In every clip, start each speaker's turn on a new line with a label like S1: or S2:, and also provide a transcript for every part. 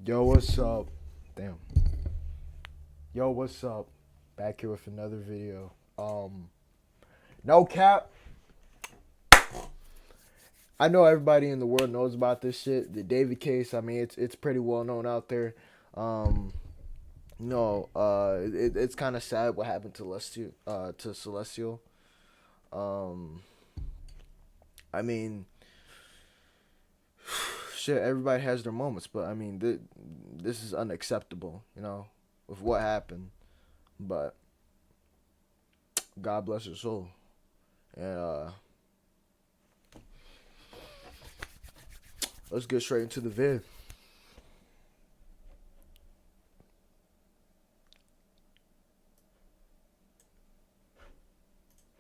S1: Yo, what's up? Damn. Yo, what's up? Back here with another video. No cap. I know everybody in the world knows about this shit. The David case. I mean, it's pretty well known out there. It's kind of sad what happened to Celestial. Um, I mean, shit. Everybody has their moments, but I mean, this is unacceptable. With what happened. But God bless her soul. And let's get straight into the vid.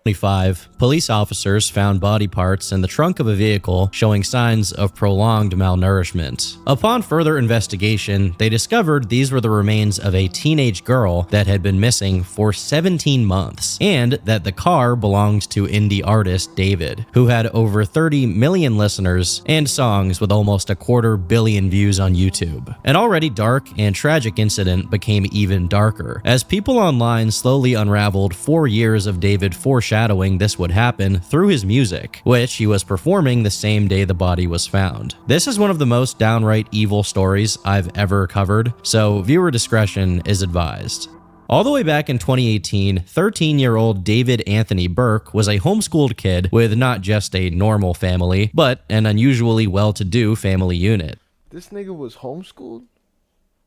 S2: 25, police officers found body parts in the trunk of a vehicle showing signs of prolonged malnourishment. Upon further investigation, they discovered these were the remains of a teenage girl that had been missing for 17 months, and that the car belonged to indie artist David, who had over 30 million listeners and songs with almost 250 million views on YouTube. An already dark and tragic incident became even darker, as people online slowly unraveled 4 years of David foreshadowing this would happen through his music, which he was performing the same day the body was found. This is one of the most downright evil stories I've ever covered, so viewer discretion is advised. All the way back in 2018, 13-year-old David Anthony Burke was a homeschooled kid with not just a normal family, but an unusually well-to-do family unit.
S1: This nigga was homeschooled?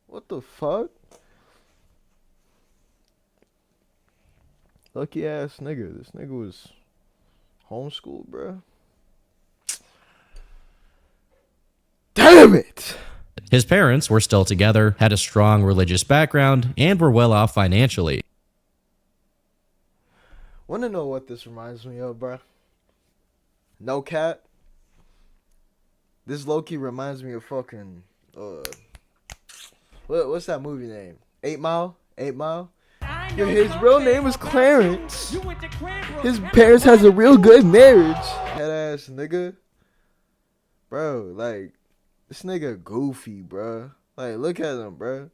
S1: What the fuck? Lucky ass nigga. This nigga was homeschooled, bruh. Damn it!
S2: His parents were still together, had a strong religious background, and were well off financially.
S1: Wanna know what this reminds me of, bruh? No cat. This low-key reminds me of fucking what's that movie name? 8 Mile? 8 Mile? Yo, his real name is Clarence. His parents has a real good marriage. Head ass nigga. Bro, like, this nigga goofy, bro. Like, look at them, bro.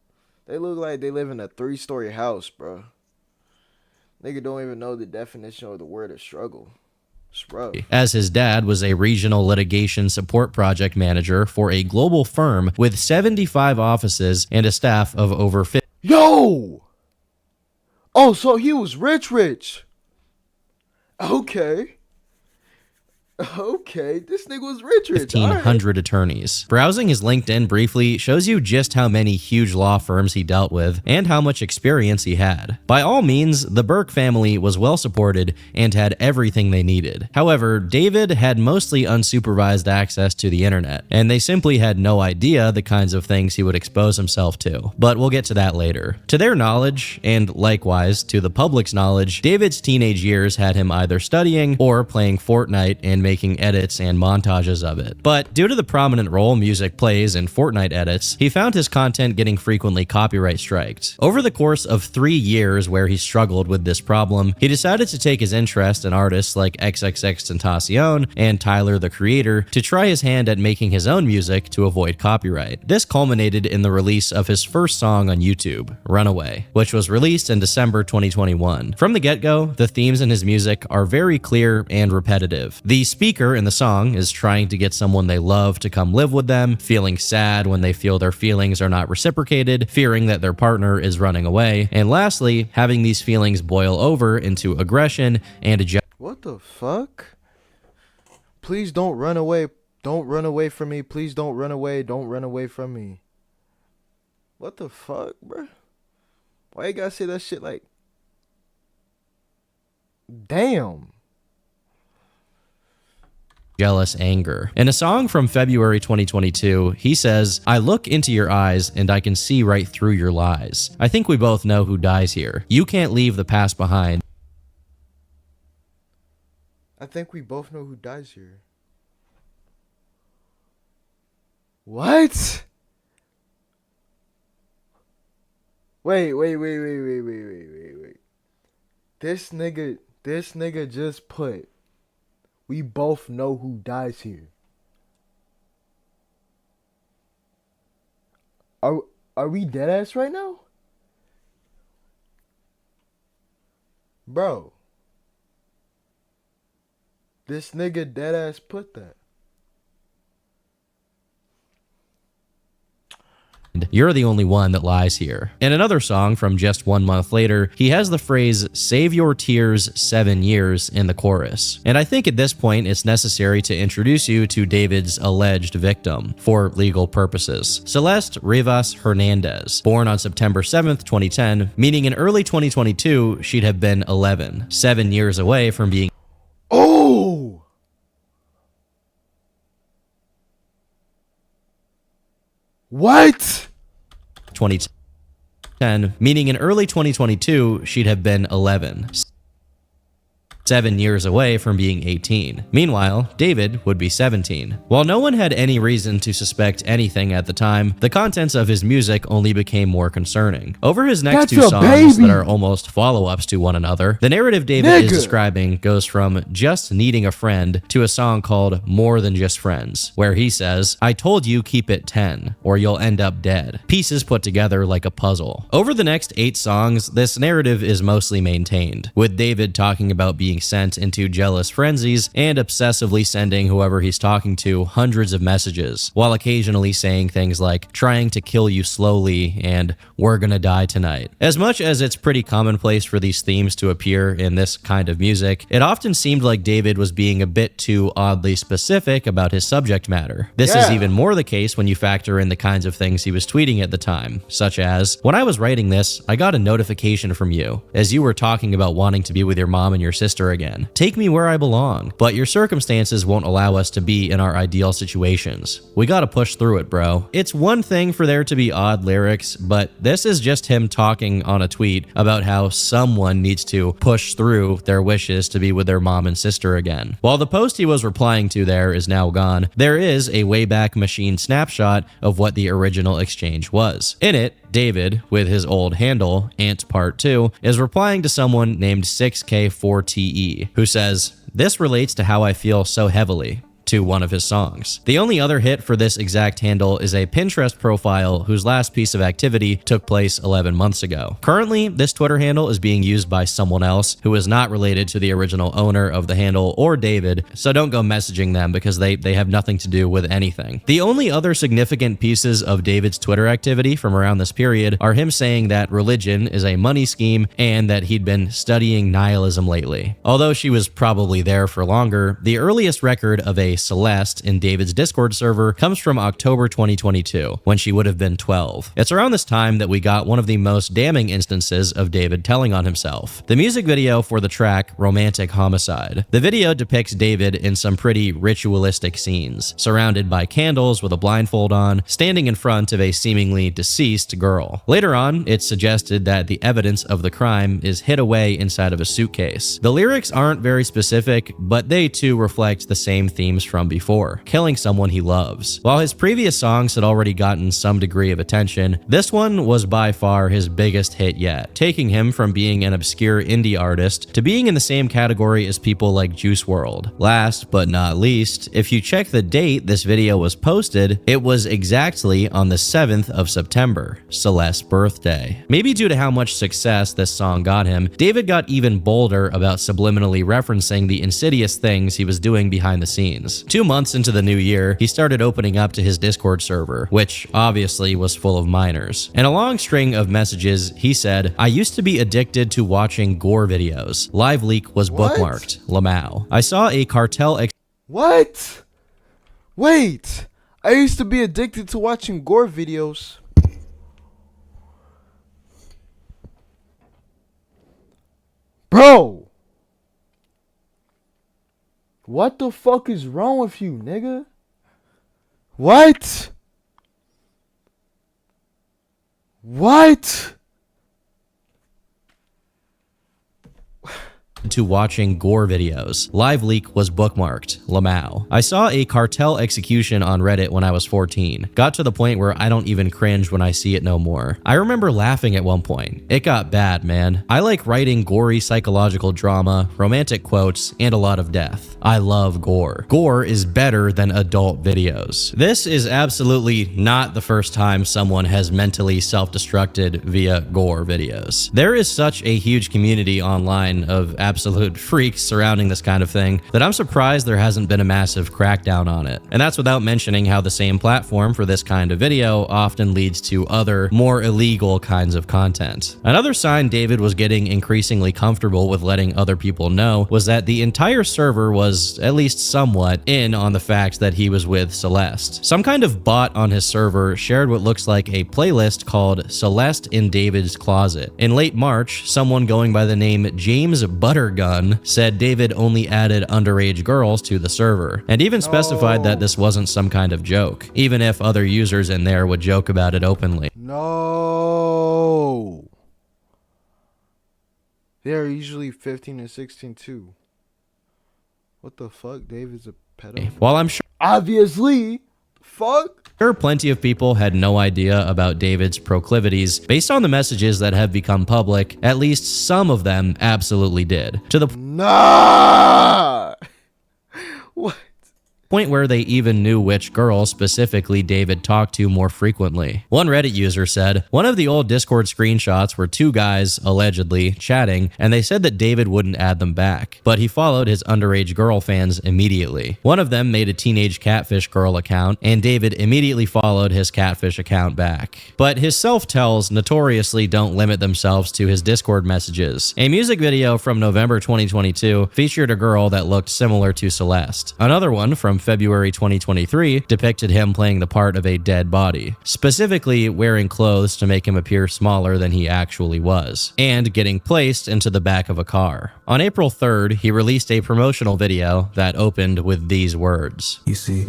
S1: They look like they live in a 3-story house, bro. Nigga don't even know the definition of the word of struggle. Bro.
S2: As his dad was a regional litigation support project manager for a global firm with 75 offices and a staff of over 50.
S1: Yo! Oh, so he was rich. Okay. Okay, this nigga was rich.
S2: 1,500 attorneys. Browsing his LinkedIn briefly shows you just how many huge law firms he dealt with and how much experience he had. By all means, the Burke family was well supported and had everything they needed. However, David had mostly unsupervised access to the internet, and they simply had no idea the kinds of things he would expose himself to. But we'll get to that later. To their knowledge, and likewise to the public's knowledge, David's teenage years had him either studying or playing Fortnite and making edits and montages of it. But due to the prominent role music plays in Fortnite edits, he found his content getting frequently copyright striked. Over the course of 3 years where he struggled with this problem, he decided to take his interest in artists like XXXTentacion and Tyler the Creator to try his hand at making his own music to avoid copyright. This culminated in the release of his first song on YouTube, Runaway, which was released in December 2021. From the get-go, the themes in his music are very clear and repetitive. The speaker in the song is trying to get someone they love to come live with them, feeling sad when they feel their feelings are not reciprocated, fearing that their partner is running away, and lastly, having these feelings boil over into aggression and
S1: what the fuck? Please don't run away. Don't run away from me. Please don't run away. Don't run away from me. What the fuck, bruh? Why you gotta say that shit like... Damn.
S2: jealous anger. In a song from February 2022, he says, "I look into your eyes and I can see right through your lies. I think we both know who dies here. You can't leave the past behind."
S1: I think we both know who dies here. What? Wait. This nigga just put, "We both know who dies here." Are are we dead ass right now? Bro. This nigga dead ass put that.
S2: You're the only one that lies here. In another song from just 1 month later, he has the phrase, save your tears 7 years in the chorus. And I think at this point it's necessary to introduce you to David's alleged victim for legal purposes. Celeste Rivas Hernandez, born on September 7th, 2010, meaning in early 2022 she'd have been 11, 7 years away from being
S1: Oh! What?
S2: 2010, meaning in early 2022 she'd have been 11. 7 years away from being 18. Meanwhile, David would be 17. While no one had any reason to suspect anything at the time, the contents of his music only became more concerning. Over his next two songs that are almost follow-ups to one another, the narrative David is describing goes from just needing a friend to a song called More Than Just Friends, where he says, I told you keep it 10, or you'll end up dead. Pieces put together like a puzzle. Over the next 8 songs, this narrative is mostly maintained, with David talking about being sent into jealous frenzies and obsessively sending whoever he's talking to hundreds of messages, while occasionally saying things like trying to kill you slowly and we're gonna die tonight. As much as it's pretty commonplace for these themes to appear in this kind of music, it often seemed like David was being a bit too oddly specific about his subject matter. This is even more the case when you factor in the kinds of things he was tweeting at the time, such as, when I was writing this, I got a notification from you, as you were talking about wanting to be with your mom and your sister again. Take me where I belong, but your circumstances won't allow us to be in our ideal situations. We gotta push through it, bro. It's one thing for there to be odd lyrics, but this is just him talking on a tweet about how someone needs to push through their wishes to be with their mom and sister again. While the post he was replying to there is now gone, there is a Wayback Machine snapshot of what the original exchange was. In it, David, with his old handle, Ant Part 2, is replying to someone named 6K4TE, who says, "This relates to how I feel so heavily," to one of his songs. The only other hit for this exact handle is a Pinterest profile whose last piece of activity took place 11 months ago. Currently, this Twitter handle is being used by someone else who is not related to the original owner of the handle or David, so don't go messaging them because they have nothing to do with anything. The only other significant pieces of David's Twitter activity from around this period are him saying that religion is a money scheme and that he'd been studying nihilism lately. Although she was probably there for longer, the earliest record of a Celeste in David's Discord server comes from October 2022, when she would have been 12. It's around this time that we got one of the most damning instances of David telling on himself. The music video for the track Romantic Homicide. The video depicts David in some pretty ritualistic scenes, surrounded by candles with a blindfold on, standing in front of a seemingly deceased girl. Later on, it's suggested that the evidence of the crime is hid away inside of a suitcase. The lyrics aren't very specific, but they too reflect the same themes from before, killing someone he loves. While his previous songs had already gotten some degree of attention, this one was by far his biggest hit yet, taking him from being an obscure indie artist to being in the same category as people like Juice WRLD. Last but not least, if you check the date this video was posted, it was exactly on the 7th of September, Celeste's birthday. Maybe due to how much success this song got him, David got even bolder about subliminally referencing the insidious things he was doing behind the scenes. 2 months into the new year, he started opening up to his Discord server, which obviously was full of minors. In a long string of messages, he said, I used to be addicted to watching gore videos. Live Leak was bookmarked. Lamau. I saw a cartel
S1: What? Wait. I used to be addicted to watching gore videos. Bro. What the fuck is wrong with you, nigga? What? What?
S2: to watching gore videos. Live leak was bookmarked. Lamau. I saw a cartel execution on Reddit when I was 14. Got to the point where I don't even cringe when I see it no more. I remember laughing at one point. It got bad, man. I like writing gory psychological drama, romantic quotes, and a lot of death. I love gore. Gore is better than adult videos. This is absolutely not the first time someone has mentally self-destructed via gore videos. There is such a huge community online of absolute freaks surrounding this kind of thing that I'm surprised there hasn't been a massive crackdown on it. And that's without mentioning how the same platform for this kind of video often leads to other, more illegal kinds of content. Another sign David was getting increasingly comfortable with letting other people know was that the entire server was at least somewhat in on the fact that he was with Celeste. Some kind of bot on his server shared what looks like a playlist called Celeste in David's Closet. In late March, someone going by the name James Buttergun said David only added underage girls to the server, and even specified that this wasn't some kind of joke, even if other users in there would joke about it openly.
S1: No. They're usually 15 and 16 too. What the fuck? David's a pedophile.
S2: While I'm sure
S1: obviously, fuck.
S2: Sure, plenty of people had no idea about David's proclivities. Based on the messages that have become public, at least some of them absolutely did. To the
S1: Nah. What?
S2: point where they even knew which girl specifically David talked to more frequently. One Reddit user said, one of the old Discord screenshots were two guys, allegedly, chatting, and they said that David wouldn't add them back, but he followed his underage girl fans immediately. One of them made a teenage catfish girl account, and David immediately followed his catfish account back. But his self-tells notoriously don't limit themselves to his Discord messages. A music video from November 2022 featured a girl that looked similar to Celeste. Another one from February 2023 depicted him playing the part of a dead body, specifically wearing clothes to make him appear smaller than he actually was, and getting placed into the back of a car. On April 3rd, he released a promotional video that opened with these words.
S3: You see,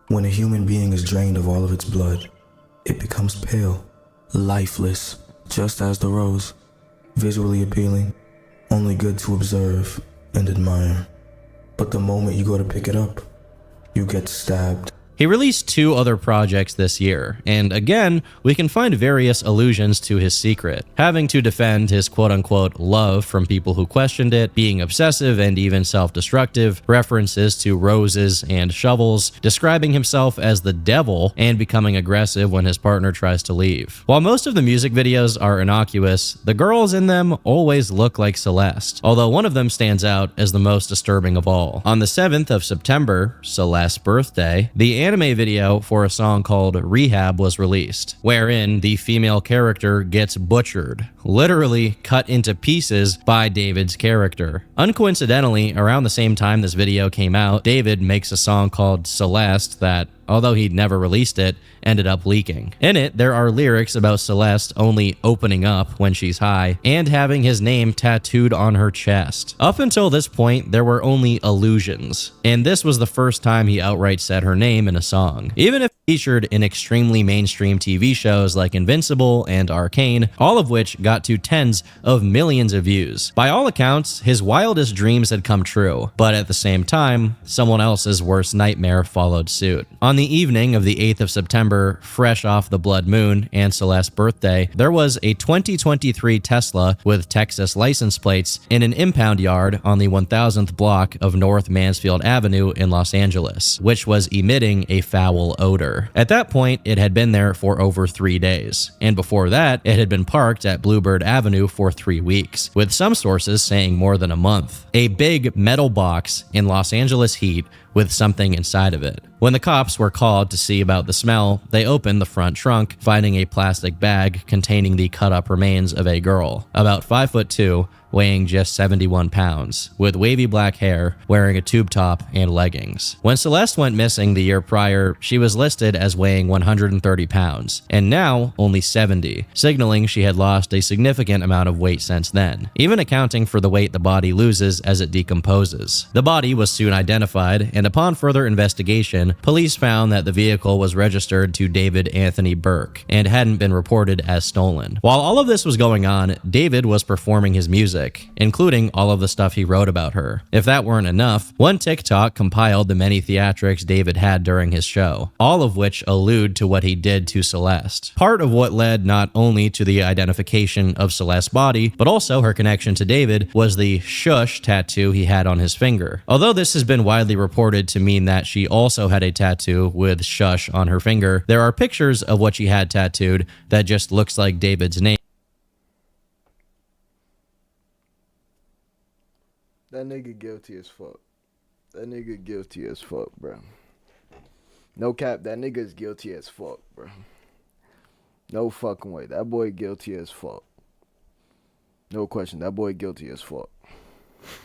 S3: when a human being is drained of all of its blood, it becomes pale, lifeless, just as the rose, visually appealing, only good to observe and admire. But the moment you go to pick it up, you get stabbed.
S2: He released 2 other projects this year, and again, we can find various allusions to his secret, having to defend his quote-unquote love from people who questioned it, being obsessive and even self-destructive, references to roses and shovels, describing himself as the devil, and becoming aggressive when his partner tries to leave. While most of the music videos are innocuous, the girls in them always look like Celeste, although one of them stands out as the most disturbing of all. On the 7th of September, Celeste's birthday, the anime video for a song called Rehab was released, wherein the female character gets butchered, literally cut into pieces by David's character. Uncoincidentally, around the same time this video came out, David makes a song called Celeste that, although he'd never released it, ended up leaking. In it, there are lyrics about Celeste only opening up when she's high and having his name tattooed on her chest. Up until this point, there were only allusions, and this was the first time he outright said her name in a song. Even if featured in extremely mainstream TV shows like Invincible and Arcane, all of which got to tens of millions of views. By all accounts, his wildest dreams had come true, but at the same time, someone else's worst nightmare followed suit. On the evening of the 8th of September, fresh off the blood moon and Celeste's birthday, there was a 2023 Tesla with Texas license plates in an impound yard on the 1000th block of North Mansfield Avenue in Los Angeles, which was emitting a foul odor. At that point, it had been there for over 3 days, and before that, it had been parked at Bluebird Avenue for 3 weeks, with some sources saying more than a month. A big metal box in Los Angeles heat with something inside of it. When the cops were called to see about the smell, they opened the front trunk, finding a plastic bag containing the cut-up remains of a girl, about 5'2", weighing just 71 pounds, with wavy black hair, wearing a tube top and leggings. When Celeste went missing the year prior, she was listed as weighing 130 pounds, and now only 70, signaling she had lost a significant amount of weight since then, even accounting for the weight the body loses as it decomposes. The body was soon identified, and and upon further investigation, police found that the vehicle was registered to David Anthony Burke and hadn't been reported as stolen. While all of this was going on, David was performing his music, including all of the stuff he wrote about her. If that weren't enough, one TikTok compiled the many theatrics David had during his show, all of which allude to what he did to Celeste. Part of what led not only to the identification of Celeste's body, but also her connection to David was the shush tattoo he had on his finger. Although this has been widely reported to mean that she also had a tattoo with shush on her finger, there are pictures of what she had tattooed that just looks like David's name.
S1: That nigga guilty as fuck. That nigga guilty as fuck, bro. No cap, that nigga is guilty as fuck, bro. No fucking way. That boy guilty as fuck. No question, that boy guilty as fuck.